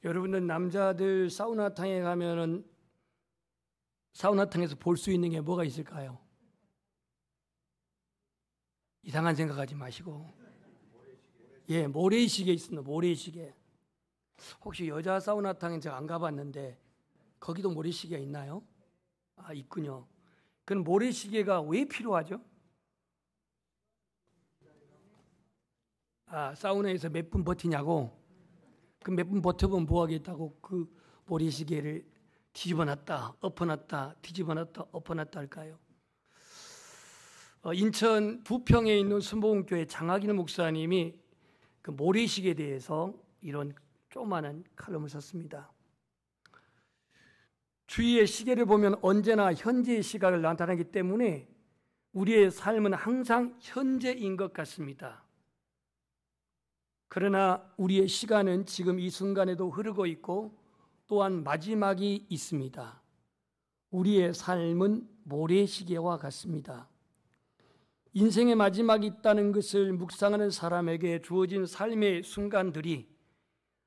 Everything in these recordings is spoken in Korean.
여러분들 남자들 사우나탕에 가면은 사우나탕에서 볼 수 있는 게 뭐가 있을까요? 이상한 생각하지 마시고, 모래시계 있습니다. 모래시계. 혹시 여자 사우나탕에 제가 안 가봤는데 거기도 모래시계가 있나요? 아, 있군요. 그럼 모래시계가 왜 필요하죠? 아, 사우나에서 몇 분 버티냐고? 그 몇 분 버텨보면 뭐 하겠다고 그 모래시계를 뒤집어놨다 엎어놨다 뒤집어놨다 엎어놨다 할까요? 인천 부평에 있는 순복음교회 장학인 목사님이 그 모래시계에 대해서 이런 조그마한 칼럼을 썼습니다. 주위의 시계를 보면 언제나 현재의 시각을 나타내기 때문에 우리의 삶은 항상 현재인 것 같습니다. 그러나 우리의 시간은 지금 이 순간에도 흐르고 있고 또한 마지막이 있습니다. 우리의 삶은 모래시계와 같습니다. 인생의 마지막이 있다는 것을 묵상하는 사람에게 주어진 삶의 순간들이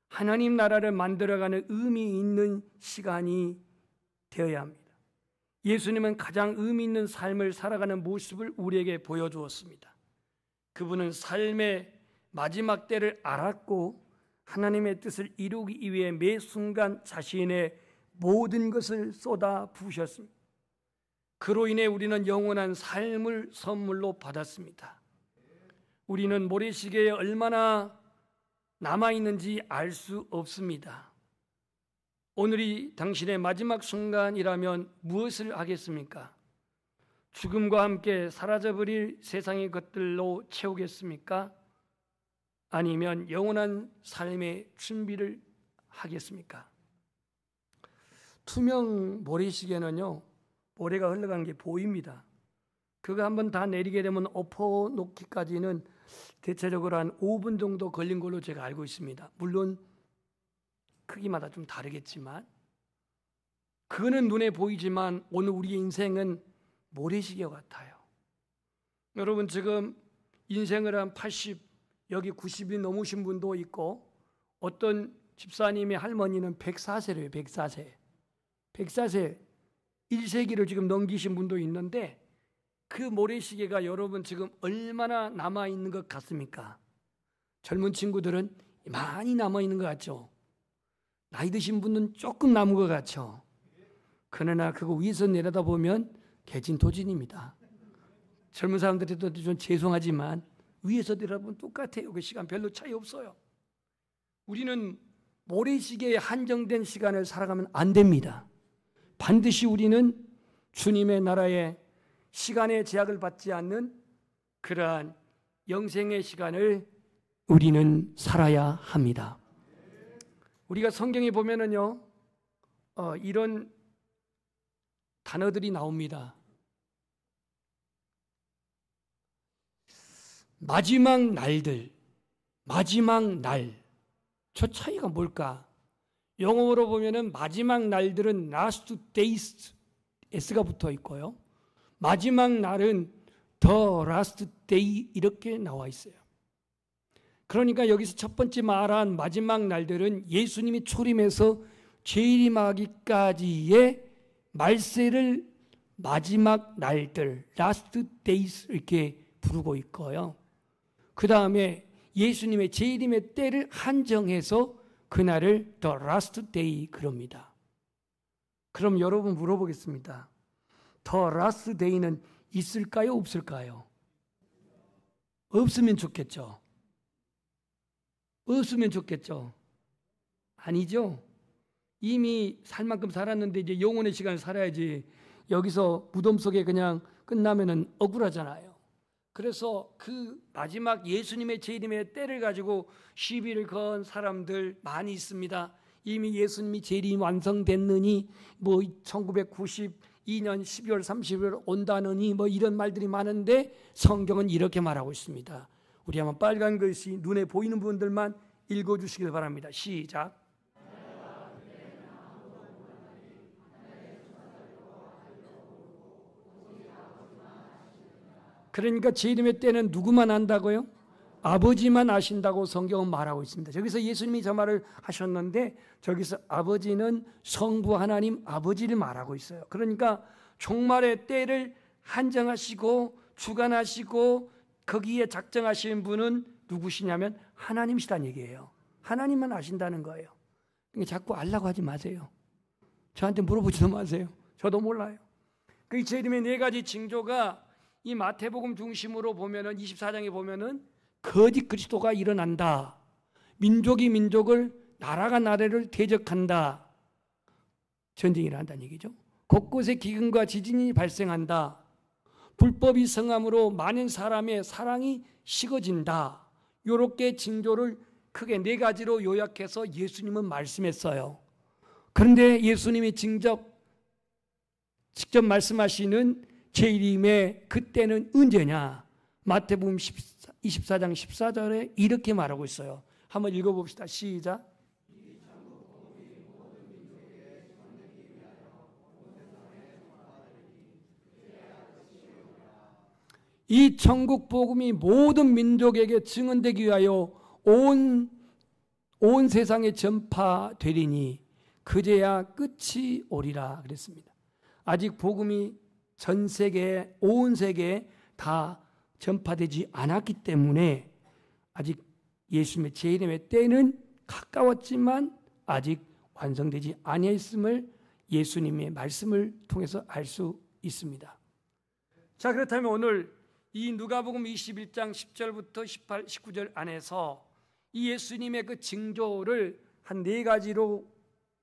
하나님 나라를 만들어가는 의미 있는 시간이 되어야 합니다. 예수님은 가장 의미 있는 삶을 살아가는 모습을 우리에게 보여주었습니다. 그분은 삶의 마지막 때를 알았고 하나님의 뜻을 이루기 위해 매 순간 자신의 모든 것을 쏟아 부으셨습니다. 그로 인해 우리는 영원한 삶을 선물로 받았습니다. 우리는 모래시계에 얼마나 남아있는지 알 수 없습니다. 오늘이 당신의 마지막 순간이라면 무엇을 하겠습니까? 죽음과 함께 사라져버릴 세상의 것들로 채우겠습니까? 아니면 영원한 삶의 준비를 하겠습니까? 투명 모래시계는요, 모래가 흘러가는 게 보입니다. 그거 한번 다 내리게 되면 엎어놓기까지는 대체적으로 한 5분 정도 걸린 걸로 제가 알고 있습니다. 물론 크기마다 좀 다르겠지만 그거는 눈에 보이지만 오늘 우리의 인생은 모래시계 같아요. 여러분 지금 인생을 한 80, 여기 90이 넘으신 분도 있고 어떤 집사님의 할머니는 104세래요. 104세. 104세 1세기를 지금 넘기신 분도 있는데 그 모래시계가 여러분 지금 얼마나 남아있는 것 같습니까? 젊은 친구들은 많이 남아있는 것 같죠? 나이 드신 분은 조금 남은 것 같죠? 그러나 그거 위에서 내려다보면 개진도진입니다. 젊은 사람들한테도 좀 죄송하지만 위에서 내려다보면 똑같아요. 그 시간 별로 차이 없어요. 우리는 모래시계에 한정된 시간을 살아가면 안 됩니다. 반드시 우리는 주님의 나라에 시간의 제약을 받지 않는 그러한 영생의 시간을 우리는 살아야 합니다. 우리가 성경에 보면은요, 이런 단어들이 나옵니다. 마지막 날들, 마지막 날. 저 차이가 뭘까? 영어로 보면은 마지막 날들은 last days, S가 붙어 있고요. 마지막 날은 the last day 이렇게 나와 있어요. 그러니까 여기서 첫 번째 말한 마지막 날들은 예수님이 초림해서 재림하기까지의 말세를 마지막 날들, last days 이렇게 부르고 있고요. 그 다음에 예수님의 재림의 때를 한정해서 그날을 the last day 그럽니다. 그럼 여러분 물어보겠습니다. the last day는 있을까요? 없을까요? 없으면 좋겠죠. 없으면 좋겠죠. 아니죠. 이미 살 만큼 살았는데 이제 영혼의 시간을 살아야지 여기서 무덤 속에 그냥 끝나면은 억울하잖아요. 그래서 그 마지막 예수님의 재림의 때를 가지고 시비를 건 사람들 많이 있습니다. 이미 예수님이 재림 완성됐느니 뭐 1992년 12월 30일 온다느니 뭐 이런 말들이 많은데 성경은 이렇게 말하고 있습니다. 우리 한번 빨간 글씨 눈에 보이는 분들만 읽어주시길 바랍니다. 시작. 그러니까 재림의 때는 누구만 안다고요? 아버지만 아신다고 성경은 말하고 있습니다. 저기서 예수님이 저 말을 하셨는데 저기서 아버지는 성부 하나님 아버지를 말하고 있어요. 그러니까 종말의 때를 한정하시고 주관하시고 거기에 작정하시는 분은 누구시냐면 하나님이시다는 얘기예요. 하나님만 아신다는 거예요. 그러니까 자꾸 알라고 하지 마세요. 저한테 물어보지도 마세요. 저도 몰라요. 그 재림의 네 가지 징조가 이 마태복음 중심으로 보면은 24장에 보면은 거짓 그리스도가 일어난다. 민족이 민족을, 나라가 나라를 대적한다. 전쟁이 일어난다는 얘기죠. 곳곳에 기근과 지진이 발생한다. 불법이 성함으로 많은 사람의 사랑이 식어진다. 이렇게 징조를 크게 네 가지로 요약해서 예수님은 말씀했어요. 그런데 예수님이 직접 말씀하시는 재림의 그때는 언제냐? 마태복음 24장 14절에 이렇게 말하고 있어요. 한번 읽어봅시다. 시작. 이 천국 복음이 모든 민족에게 증언되기 위하여 온 세상에 전파되리니 그제야 끝이 오리라 그랬습니다. 아직 복음이 전 세계, 온 세계에 다 전파되지 않았기 때문에 아직 예수님의 재림의 때는 가까웠지만 아직 완성되지 아니했음을 예수님의 말씀을 통해서 알 수 있습니다. 자, 그렇다면 오늘 이 누가복음 21장 10절부터 18, 19절 안에서 이 예수님의 그 징조를 한 네 가지로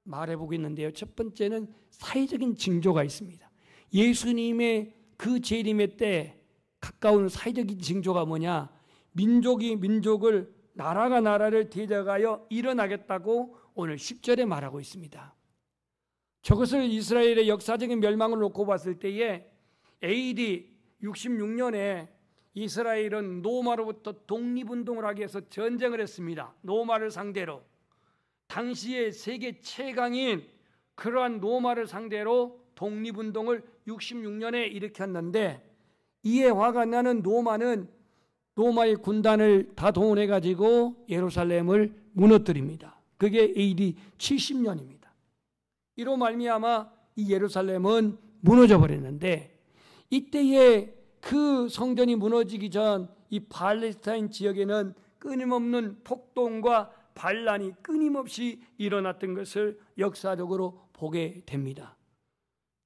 말해보겠는데요. 첫 번째는 사회적인 징조가 있습니다. 예수님의 그 재림의 때 가까운 사회적인 징조가 뭐냐? 민족이 민족을, 나라가 나라를 대적하여 일어나겠다고 오늘 10절에 말하고 있습니다. 저것을 이스라엘의 역사적인 멸망을 놓고 봤을 때에 AD 66년에 이스라엘은 로마로부터 독립운동을 하기 위해서 전쟁을 했습니다. 로마를 상대로. 당시에 세계 최강인 그러한 로마를 상대로 독립운동을 66년에 일으켰는데 이에 화가 나는 로마는 로마의 군단을 다 동원해가지고 예루살렘을 무너뜨립니다. 그게 AD 70년입니다. 이로 말미암아 이 예루살렘은 무너져 버렸는데 이때에 그 성전이 무너지기 전 이 팔레스타인 지역에는 끊임없는 폭동과 반란이 끊임없이 일어났던 것을 역사적으로 보게 됩니다.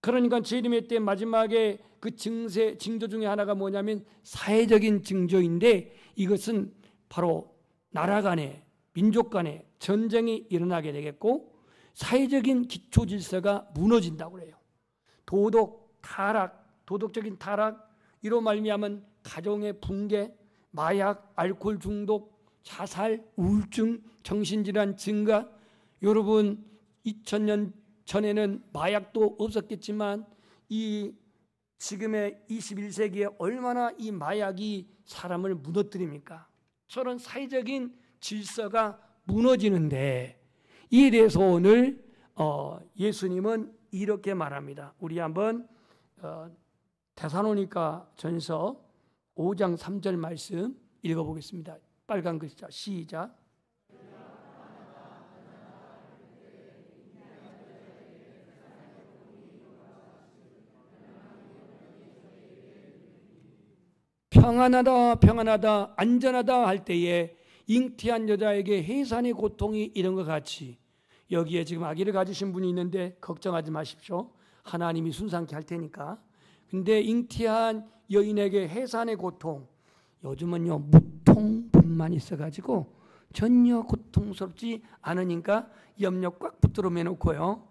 그러니까 재림의 때 마지막에 그 징조 중에 하나가 뭐냐면 사회적인 징조인데 이것은 바로 나라 간에, 민족 간에 전쟁이 일어나게 되겠고 사회적인 기초 질서가 무너진다고 해요. 도덕적인 타락, 이로 말미암은 가정의 붕괴, 마약, 알코올 중독, 자살, 우울증, 정신질환 증가. 여러분 2000년 전에는 마약도 없었겠지만 이 지금의 21세기에 얼마나 이 마약이 사람을 무너뜨립니까? 저런 사회적인 질서가 무너지는데 이에 대해서 오늘 예수님은 이렇게 말합니다. 우리 한번 데살로니가 전서 5장 3절 말씀 읽어보겠습니다. 빨간 글자 시작. 평안하다 평안하다 안전하다 할 때에 잉태한 여자에게 해산의 고통이 이런 것 같이 여기에 지금 아기를 가지신 분이 있는데 걱정하지 마십시오. 하나님이 순산케 할 테니까. 근데 잉태한 여인에게 해산의 고통, 요즘은요 무통분만 있어가지고 전혀 고통스럽지 않으니까 염려 꽉 붙들어 매놓고요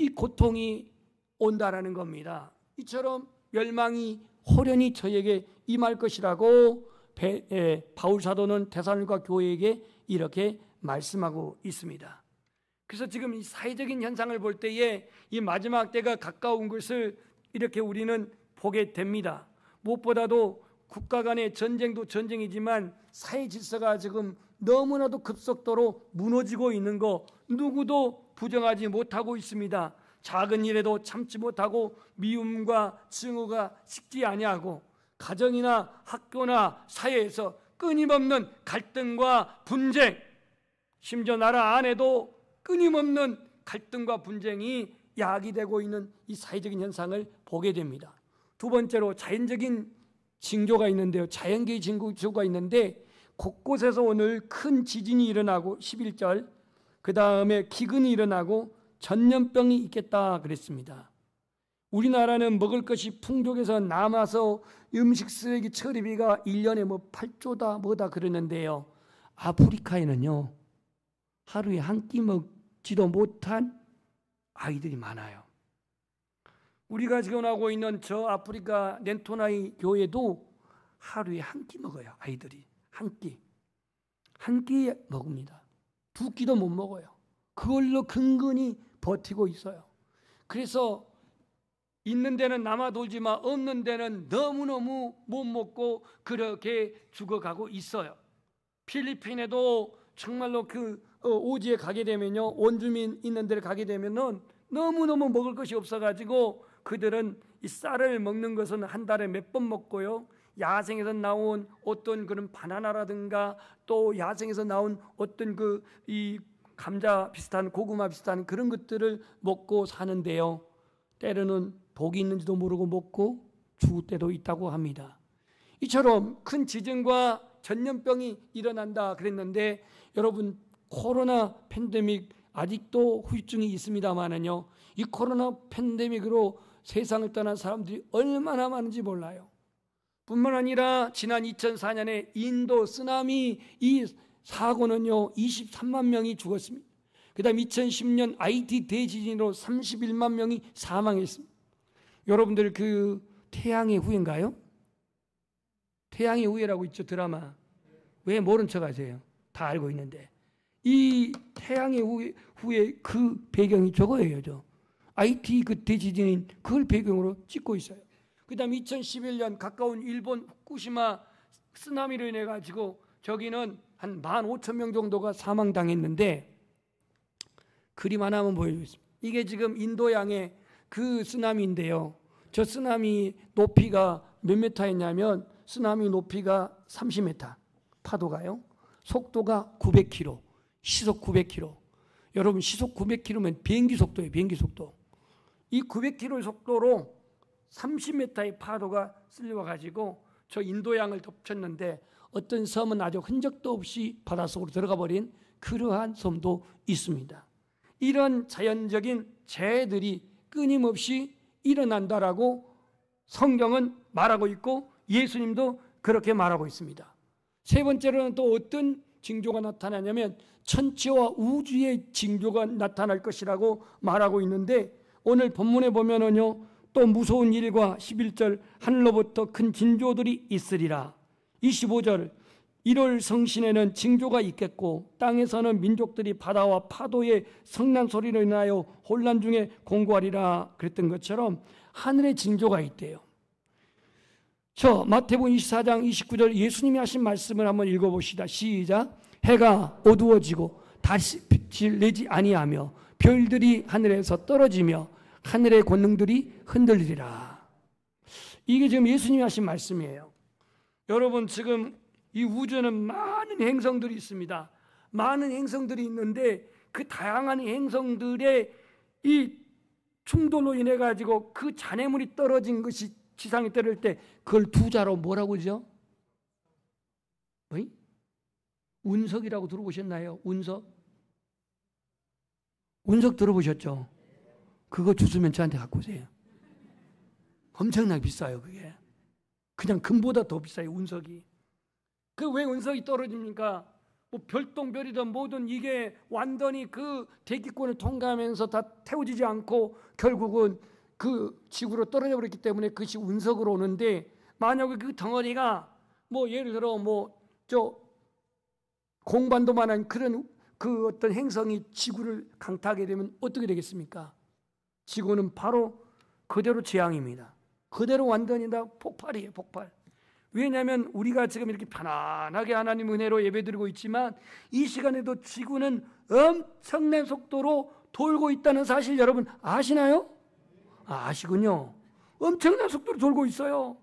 이 고통이 온다라는 겁니다. 이처럼 멸망이 호련히 저에게 임할 것이라고 바울 사도는 데살로니가 교회에게 이렇게 말씀하고 있습니다. 그래서 지금 이 사회적인 현상을 볼 때에 이 마지막 때가 가까운 것을 이렇게 우리는 보게 됩니다. 무엇보다도 국가 간의 전쟁도 전쟁이지만 사회 질서가 지금 너무나도 급속도로 무너지고 있는 거 누구도 부정하지 못하고 있습니다. 작은 일에도 참지 못하고 미움과 증오가 식지 아니하고 가정이나 학교나 사회에서 끊임없는 갈등과 분쟁, 심지어 나라 안에도 끊임없는 갈등과 분쟁이 야기되고 있는 이 사회적인 현상을 보게 됩니다. 두 번째로 자연적인 징조가 있는데요. 자연계의 징조가 있는데 곳곳에서 오늘 큰 지진이 일어나고 11절, 그 다음에 기근이 일어나고 전염병이 있겠다 그랬습니다. 우리나라는 먹을 것이 풍족해서 남아서 음식 쓰레기 처리비가 1년에 뭐 8조다 뭐다 그러는데요. 아프리카에는요, 하루에 한 끼 먹지도 못한 아이들이 많아요. 우리가 지금 하고 있는 저 아프리카 넨토나이 교회도 하루에 한 끼 먹어요. 아이들이 한 끼 먹습니다. 두 끼도 못 먹어요. 그걸로 근근히 버티고 있어요. 그래서 있는 데는 남아돌지만 없는 데는 너무너무 못 먹고 그렇게 죽어가고 있어요. 필리핀에도 정말로 그 오지에 가게 되면요, 원주민 있는 데를 가게 되면은 너무너무 먹을 것이 없어가지고 그들은 이 쌀을 먹는 것은 한 달에 몇 번 먹고요, 야생에서 나온 어떤 그런 바나나라든가 또 야생에서 나온 어떤 그 이 감자 비슷한 고구마 비슷한 그런 것들을 먹고 사는데요, 때로는 독이 있는지도 모르고 먹고 죽을 때도 있다고 합니다. 이처럼 큰 지진과 전염병이 일어난다 그랬는데, 여러분 코로나 팬데믹 아직도 후유증이 있습니다만은요, 이 코로나 팬데믹으로 세상을 떠난 사람들이 얼마나 많은지 몰라요. 뿐만 아니라 지난 2004년에 인도 쓰나미 이 사고는요 23만 명이 죽었습니다. 그 다음 2010년 IT 대지진으로 31만 명이 사망했습니다. 여러분들 그 태양의 후예인가요? 태양의 후예라고 있죠, 드라마. 왜 모른 척 하세요? 다 알고 있는데. 이 태양의 후예 그 배경이 저거예요. 저 IT 그 대지진인 그걸 배경으로 찍고 있어요. 그 다음 2011년 가까운 일본 후쿠시마 쓰나미로 인해 가지고 저기는 한 15,000명 정도가 사망당했는데, 그림 하나만 보여주겠습니다. 이게 지금 인도양의 그 쓰나미인데요. 저 쓰나미 높이가 몇 미터였냐면, 쓰나미 높이가 30m, 파도가요. 속도가 900km, 시속 900km. 여러분 시속 900km면 비행기 속도예요. 비행기 속도. 이 900km 속도로 30m의 파도가 쓸려와 가지고 저 인도양을 덮쳤는데, 어떤 섬은 아주 흔적도 없이 바닷속으로 들어가 버린 그러한 섬도 있습니다. 이런 자연적인 재해들이 끊임없이 일어난다라고 성경은 말하고 있고 예수님도 그렇게 말하고 있습니다. 세 번째로는 또 어떤 징조가 나타나냐면 천체와 우주의 징조가 나타날 것이라고 말하고 있는데, 오늘 본문에 보면은요, 또 무서운 일과 11절 하늘로부터 큰 징조들이 있으리라. 25절 1월 성신에는 징조가 있겠고 땅에서는 민족들이 바다와 파도의 성난 소리로 인하여 혼란 중에 공고하리라 그랬던 것처럼 하늘의 징조가 있대요. 저 마태복음 24장 29절 예수님이 하신 말씀을 한번 읽어봅시다. 시작. 해가 어두워지고 다시 빛을 내지 아니하며 별들이 하늘에서 떨어지며 하늘의 권능들이 흔들리리라. 이게 지금 예수님이 하신 말씀이에요. 여러분 지금 이 우주에는 많은 행성들이 있습니다. 많은 행성들이 있는데 그 다양한 행성들의 이 충돌로 인해 가지고 그 잔해물이 떨어진 것이 지상에 떨어질 때 그걸 두 자로 뭐라고 그러죠? 운석이라고 들어보셨나요? 운석? 운석 들어보셨죠? 그거 주스면 저한테 갖고 오세요. 엄청나게 비싸요. 그게 그냥 금보다 더 비싸요. 운석이. 그 왜 운석이 떨어집니까? 뭐 별똥별이든 뭐든 이게 완전히 그 대기권을 통과하면서 다 태워지지 않고 결국은 그 지구로 떨어져 버렸기 때문에 그것이 운석으로 오는데, 만약에 그 덩어리가 뭐 예를 들어 뭐 저 공반도만한 그런 그 어떤 행성이 지구를 강타하게 되면 어떻게 되겠습니까? 지구는 바로 그대로 재앙입니다. 그대로 완전히 다 폭발이에요. 폭발. 왜냐하면 우리가 지금 이렇게 편안하게 하나님 은혜로 예배드리고 있지만 이 시간에도 지구는 엄청난 속도로 돌고 있다는 사실 여러분 아시나요? 아시군요. 엄청난 속도로 돌고 있어요.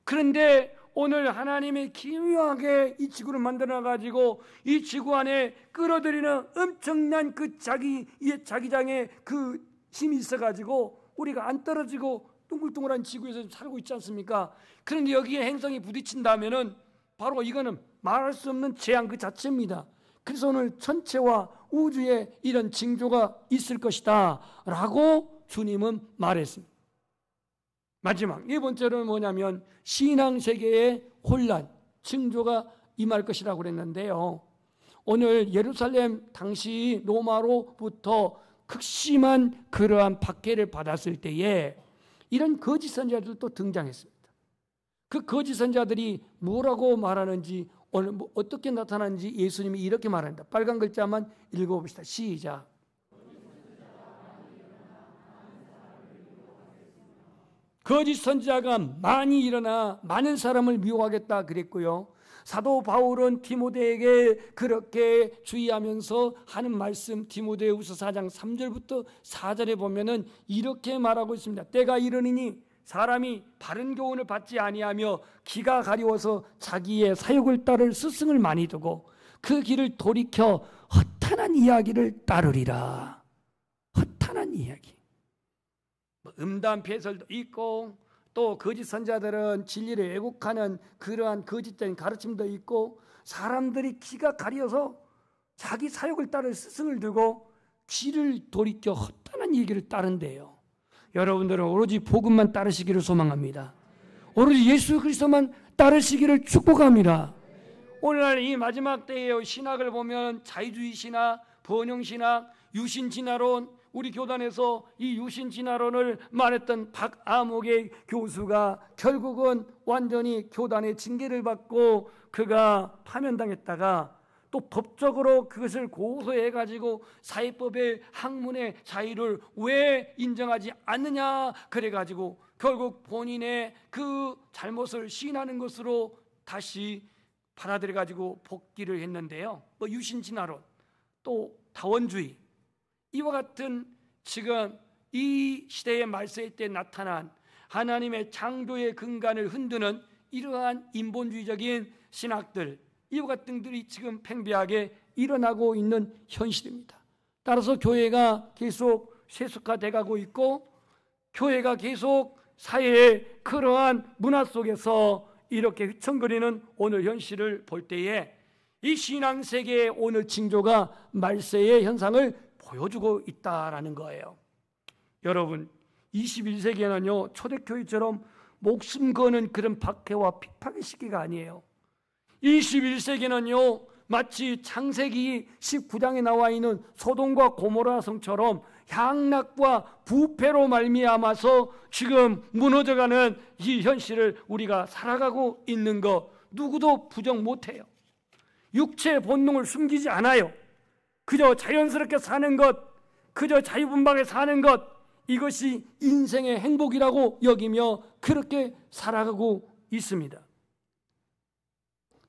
그런데 오늘 하나님이 기묘하게 이 지구를 만들어가지고 이 지구 안에 끌어들이는 엄청난 그 자기장의 그 힘이 있어가지고 우리가 안 떨어지고 둥글둥글한 지구에서 살고 있지 않습니까? 그런데 여기에 행성이 부딪힌다면은 바로 이거는 말할 수 없는 재앙 그 자체입니다. 그래서 오늘 천체와 우주에 이런 징조가 있을 것이다 라고 주님은 말했습니다. 마지막 네 번째로는 뭐냐면 신앙세계의 혼란, 징조가 임할 것이라고 그랬는데요. 오늘 예루살렘 당시 로마로부터 극심한 그러한 박해를 받았을 때에 이런 거짓 선지자들도 등장했습니다. 그 거짓 선지자들이 뭐라고 말하는지, 오늘 어떻게 나타나는지 예수님이 이렇게 말합니다. 빨간 글자만 읽어봅시다. 시작. 거짓 선지자가 많이 일어나 많은 사람을 미혹하겠다 그랬고요. 사도 바울은 디모데에게 그렇게 주의하면서 하는 말씀, 디모데후서 4장 3절부터 4절에 보면은 이렇게 말하고 있습니다. 때가 이르니니 사람이 바른 교훈을 받지 아니하며 기가 가려워서 자기의 사욕을 따를 스승을 많이 두고 그 길을 돌이켜 허탄한 이야기를 따르리라. 허탄한 이야기. 음담 패설도 있고 또 거짓 선자들은 진리를 왜곡하는 그러한 거짓된 가르침도 있고 사람들이 기가 가려서 자기 사욕을 따를 스승을 두고 귀를 돌이켜 허탄한 얘기를 따른대요. 여러분들은 오로지 복음만 따르시기를 소망합니다. 오로지 예수 그리스도만 따르시기를 축복합니다. 오늘날 이 마지막 때의 신학을 보면 자유주의 신학, 번영 신학, 유신 진화론, 우리 교단에서 이 유신 진화론을 말했던 박아목의 교수가 결국은 완전히 교단의 징계를 받고 그가 파면당했다가 또 법적으로 그것을 고소해가지고 사회법의 학문의 자유를 왜 인정하지 않느냐 그래가지고 결국 본인의 그 잘못을 시인하는 것으로 다시 받아들여가지고 복귀를 했는데요. 뭐 유신 진화론 또 다원주의 이와 같은 지금 이 시대의 말세 때 나타난 하나님의 창조의 근간을 흔드는 이러한 인본주의적인 신학들 이와 같은 것들이 지금 팽배하게 일어나고 있는 현실입니다. 따라서 교회가 계속 세속화돼 가고 있고 교회가 계속 사회의 그러한 문화 속에서 이렇게 휘청거리는 오늘 현실을 볼 때에 이 신앙세계의 오늘 징조가 말세의 현상을 보여주고 있다라는 거예요. 여러분 21세기에는요 초대교회처럼 목숨 거는 그런 박해와 핍박의 시기가 아니에요. 21세기는요 마치 창세기 19장에 나와 있는 소돔과 고모라 성처럼 향락과 부패로 말미암아서 지금 무너져가는 이 현실을 우리가 살아가고 있는 거 누구도 부정 못해요. 육체의 본능을 숨기지 않아요. 그저 자연스럽게 사는 것, 그저 자유분방하게 사는 것, 이것이 인생의 행복이라고 여기며 그렇게 살아가고 있습니다.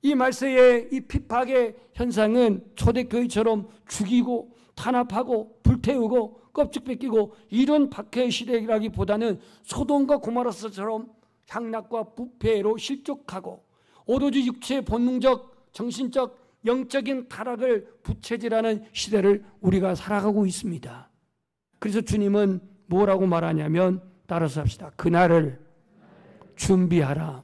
이 말세의 이 핍박의 현상은 초대교회처럼 죽이고 탄압하고 불태우고 껍질 뺏기고 이런 박해의 시대라기보다는 소돔과 고모라처럼 향락과 부패로 실족하고 오로지 육체의 본능적, 정신적, 영적인 타락을 부채질하는 시대를 우리가 살아가고 있습니다. 그래서 주님은 뭐라고 말하냐면 따라서 합시다. 그날을 준비하라.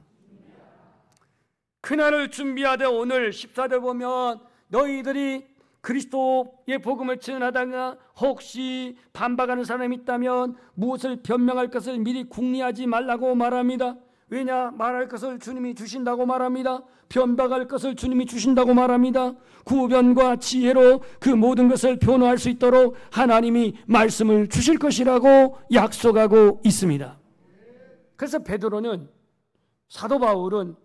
그날을 준비하되 오늘 14절 보면 너희들이 그리스도의 복음을 전하다가 혹시 반박하는 사람이 있다면 무엇을 변명할 것을 미리 궁리하지 말라고 말합니다. 왜냐? 말할 것을 주님이 주신다고 말합니다. 변박할 것을 주님이 주신다고 말합니다. 구변과 지혜로 그 모든 것을 변호할 수 있도록 하나님이 말씀을 주실 것이라고 약속하고 있습니다. 그래서 베드로는 사도 바울은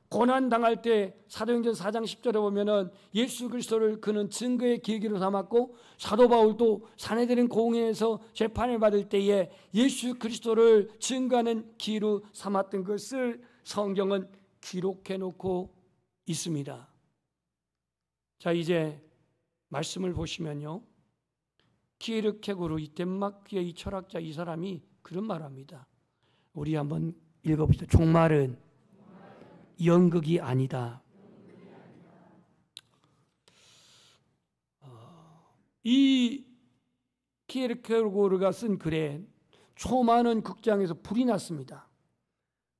고난당할 때 사도행전 4장 10절에 보면은 예수 그리스도를 그는 증거의 계기로 삼았고 사도 바울도 산헤드린 공회에서 재판을 받을 때에 예수 그리스도를 증거하는 기로 삼았던 것을 성경은 기록해 놓고 있습니다. 자, 이제 말씀을 보시면요. 키르케고르 이 덴마크의 이 철학자 이 사람이 그런 말합니다. 우리 한번 읽어봅시다. 종말은 연극이 아니다. 이 키에르케고르가 쓴 글에 초많은 극장에서 불이 났습니다.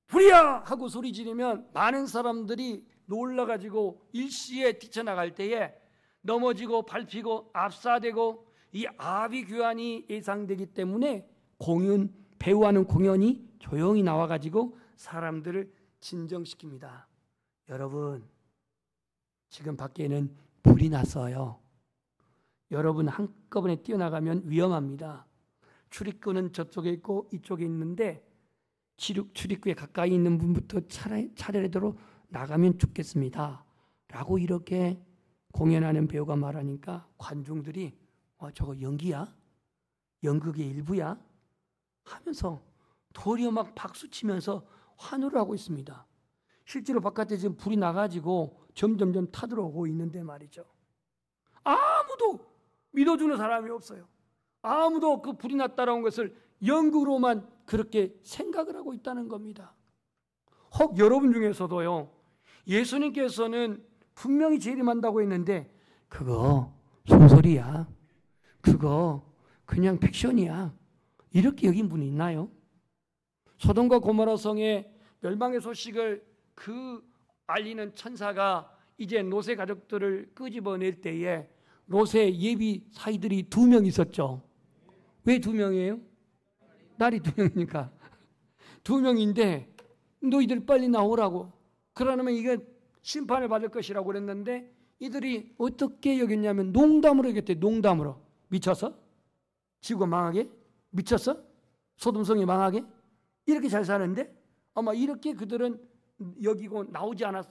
불이야! 하고 소리 지르면 많은 사람들이 놀라가지고 일시에 뛰쳐나갈 때에 넘어지고 밟히고 압사되고 이 아비규환이 예상되기 때문에 배우하는 공연이 조용히 나와가지고 사람들을 진정시킵니다. 여러분, 지금 밖에는 불이 났어요. 여러분 한꺼번에 뛰어나가면 위험합니다. 출입구는 저쪽에 있고 이쪽에 있는데 출입구에 가까이 있는 분부터 차례대로 나가면 좋겠습니다. 라고 이렇게 공연하는 배우가 말하니까 관중들이 저거 연기야? 연극의 일부야? 하면서 도리어 막 박수치면서 환호를 하고 있습니다. 실제로 바깥에 지금 불이 나가지고 점점점 타들어오고 있는데 말이죠. 아무도 믿어주는 사람이 없어요. 아무도 그 불이 났다는 것을 연극으로만 그렇게 생각을 하고 있다는 겁니다. 혹 여러분 중에서도요, 예수님께서는 분명히 재림한다고 했는데 그거 소설이야, 그거 그냥 픽션이야, 이렇게 여긴 분이 있나요? 소돔과 고모라 성의 멸망의 소식을 알리는 천사가 이제 롯의 가족들을 끄집어낼 때에 롯의 예비 사이들이 2명 있었죠. 왜 2명이에요? 날이 2명이니까 2명인데 너희들 빨리 나오라고, 그러면 이게 심판을 받을 것이라고 그랬는데 이들이 어떻게 여겼냐면 농담으로 여겼대. 농담으로. 미쳤어? 지구가 망하게? 미쳤어? 소돔성이 망하게? 이렇게 잘 사는데 아마 이렇게 그들은 여기고 나오지 않았어.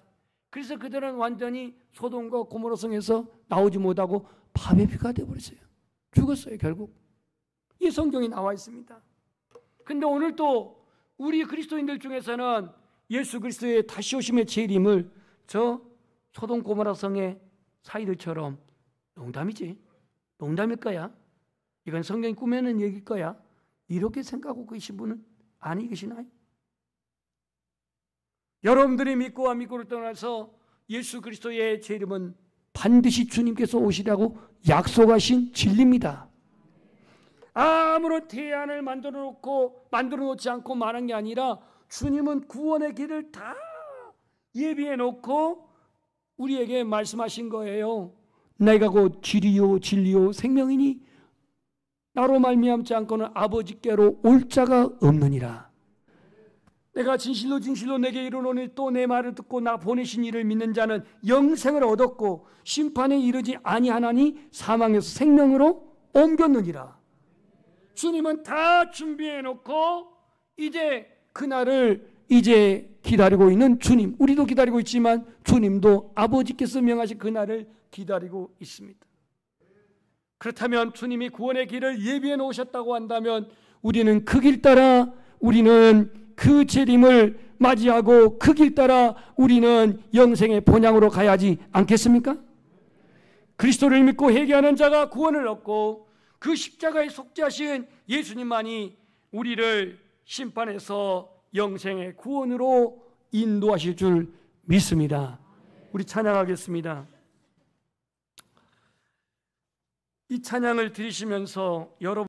그래서 그들은 완전히 소돔과 고모라 성에서 나오지 못하고 밤의 비가 되어버렸어요. 죽었어요, 결국. 이 성경이 나와 있습니다. 근데 오늘 또 우리 그리스도인들 중에서는 예수 그리스도의 다시 오심의 재림을 저 소돔 고모라 성의 사이들처럼 농담이지, 농담일 거야, 이건 성경이 꾸며낸 얘기일 거야, 이렇게 생각하고 계신 분은 아니 계시나요? 여러분들이 믿고 안 믿고를 떠나서 예수 그리스도의 재림은 반드시 주님께서 오시라고 약속하신 진리입니다. 아무런 대안을 만들어 놓지 않고 말한 게 아니라 주님은 구원의 길을 다 예비해 놓고 우리에게 말씀하신 거예요. 내가 곧 길이요 진리요 생명이니 나로 말미암지 않고는 아버지께로 올 자가 없느니라. 내가 진실로 진실로 내게 이르노니 또 내 말을 듣고 나 보내신 이를 믿는 자는 영생을 얻었고 심판에 이르지 아니하나니 사망에서 생명으로 옮겼느니라. 주님은 다 준비해 놓고 이제 그날을 이제 기다리고 있는 주님, 우리도 기다리고 있지만 주님도 아버지께서 명하신 그날을 기다리고 있습니다. 그렇다면 주님이 구원의 길을 예비해 놓으셨다고 한다면 우리는 그 길 따라 우리는 그 재림을 맞이하고 그 길 따라 우리는 영생의 본향으로 가야지 않겠습니까? 그리스도를 믿고 회개하는 자가 구원을 얻고 그 십자가에 속죄하신 예수님만이 우리를 심판에서 영생의 구원으로 인도하실 줄 믿습니다. 우리 찬양하겠습니다. 이 찬양을 들으시면서 여러분